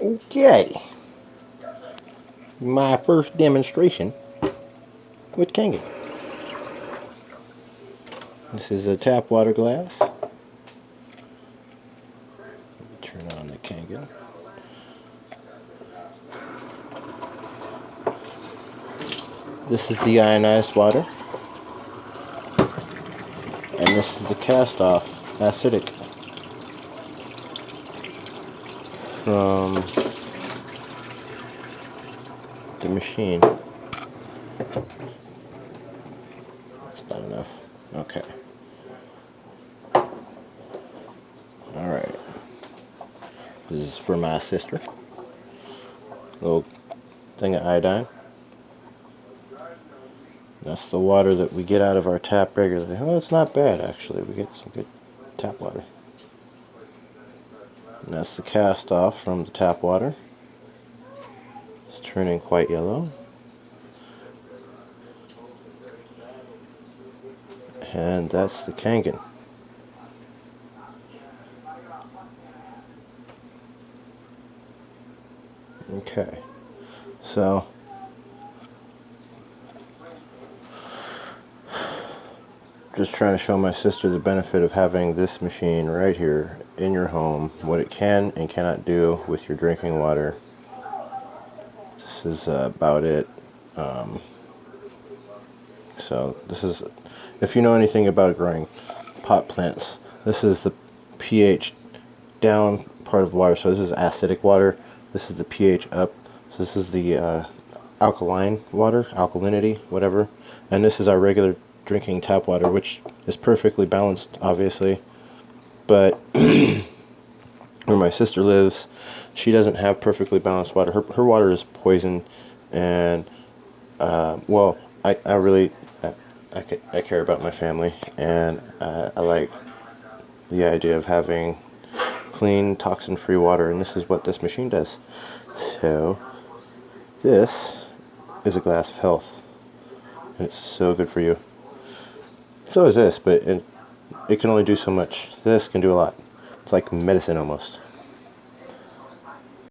Okay, my first demonstration with Kangen. This is a tap water glass. Turn on the Kangen. This is the ionized water, and this is the cast-off acidic from the machine. That's not enough. Okay. Alright. This is for my sister. Little thing of iodine. That's the water that we get out of our tap regularly. Oh, it's not bad actually. We get some good tap water. And that's the cast off from the tap water. It's turning quite yellow. And that's the Kangen. Okay, so just trying to show my sister the benefit of having this machine right here in your home, what it can and cannot do with your drinking water. This is about it. So this is, if you know anything about growing pot plants, this is the pH down part of water. So this is acidic water. This is the pH up. So this is the alkaline water, alkalinity, whatever. And this is our regular drinking tap water, which is perfectly balanced, obviously. But where my sister lives, she doesn't have perfectly balanced water. Her water is poison, and well, I care about my family, and I like the idea of having clean, toxin-free water, and this is what this machine does. So this is a glass of health, and it's so good for you. So is this, but it can only do so much. This can do a lot. It's like medicine almost.